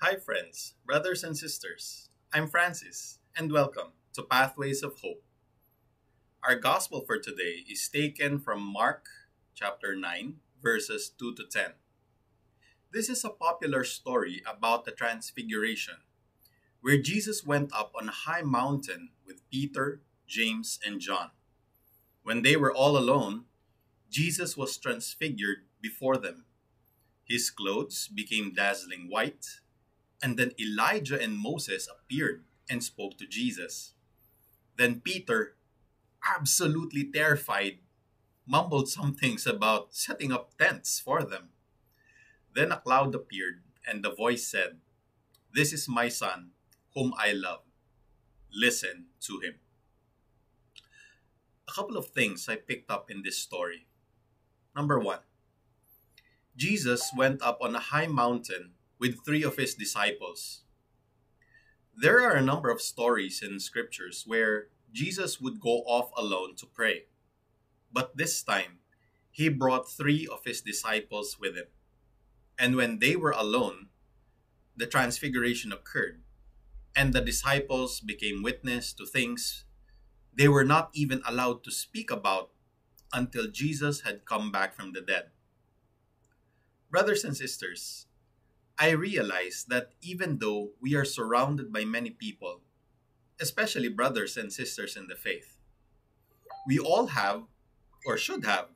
Hi, friends, brothers, and sisters. I'm Francis, and welcome to Pathways of Hope. Our gospel for today is taken from Mark chapter 9, verses 2 to 10. This is a popular story about the Transfiguration, where Jesus went up on a high mountain with Peter, James, and John. When they were all alone, Jesus was transfigured before them. His clothes became dazzling white, and then Elijah and Moses appeared and spoke to Jesus. Then Peter, absolutely terrified, mumbled some things about setting up tents for them. Then a cloud appeared, and the voice said, "This is my son, whom I love. Listen to him." A couple of things I picked up in this story. Number one, Jesus went up on a high mountain with three of his disciples. There are a number of stories in scriptures where Jesus would go off alone to pray. But this time, he brought three of his disciples with him. And when they were alone, the transfiguration occurred, and the disciples became witness to things they were not even allowed to speak about until Jesus had come back from the dead. Brothers and sisters, I realize that even though we are surrounded by many people, especially brothers and sisters in the faith, we all have, or should have,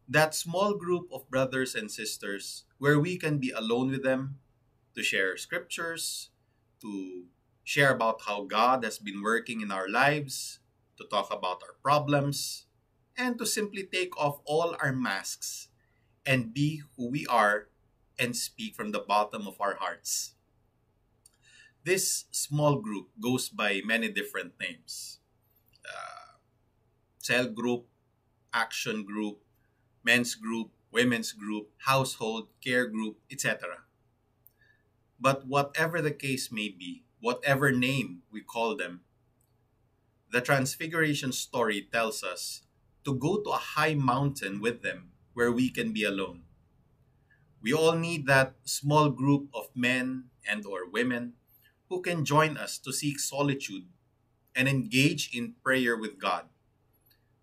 that small group of brothers and sisters where we can be alone with them to share scriptures, to share about how God has been working in our lives, to talk about our problems, and to simply take off all our masks and be who we are and speak from the bottom of our hearts. This small group goes by many different names. Cell group, action group, men's group, women's group, household, care group, etc. But whatever the case may be, whatever name we call them, the Transfiguration story tells us to go to a high mountain with them where we can be alone. We all need that small group of men and or women who can join us to seek solitude and engage in prayer with God,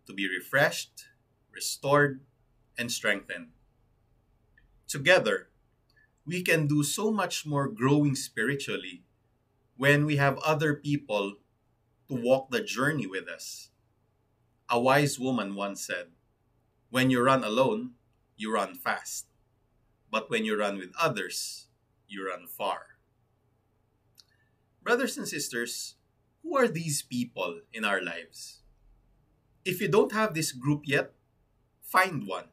to be refreshed, restored, and strengthened. Together, we can do so much more growing spiritually when we have other people to walk the journey with us. A wise woman once said, "When you run alone, you run fast. But when you run with others, you run far." Brothers and sisters, who are these people in our lives? If you don't have this group yet, find one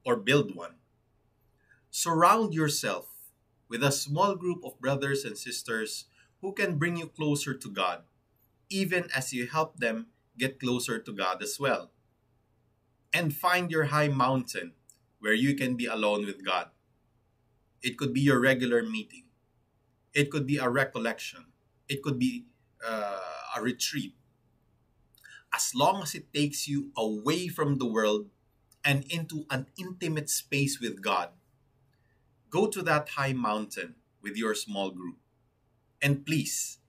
or build one. Surround yourself with a small group of brothers and sisters who can bring you closer to God, even as you help them get closer to God as well. And find your high mountain where you can be alone with God. It could be your regular meeting. It could be a recollection. It could be a retreat. As long as it takes you away from the world and into an intimate space with God, go to that high mountain with your small group. And please,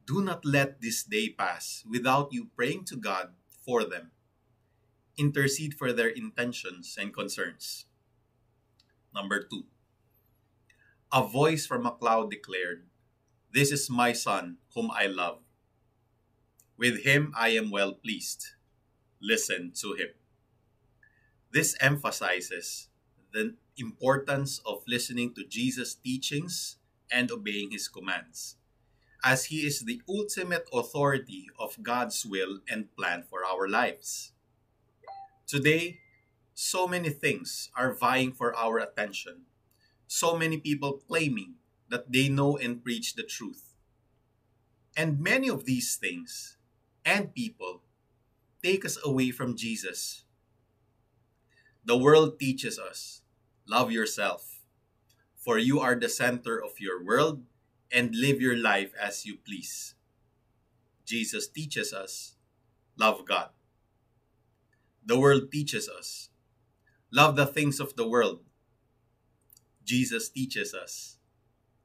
do not let this day pass without you praying to God for them. Intercede for their intentions and concerns. Number two, a voice from a cloud declared, "This is my son, whom I love. With him I am well pleased. Listen to him." This emphasizes the importance of listening to Jesus' teachings and obeying his commands, as he is the ultimate authority of God's will and plan for our lives. Today, so many things are vying for our attention. So many people claiming that they know and preach the truth. And many of these things and people take us away from Jesus. The world teaches us, love yourself, for you are the center of your world, and live your life as you please. Jesus teaches us, love God. The world teaches us, love the things of the world. Jesus teaches us,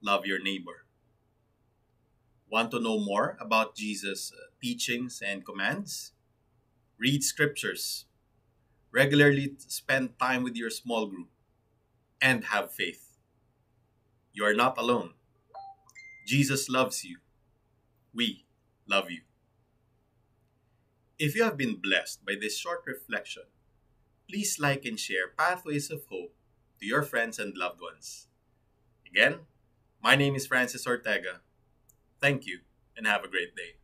love your neighbor. Want to know more about Jesus' teachings and commands? Read scriptures, regularly spend time with your small group, and have faith. You are not alone. Jesus loves you. We love you. If you have been blessed by this short reflection, please like and share Pathways of Hope to your friends and loved ones. Again, my name is Francis Ortega. Thank you and have a great day.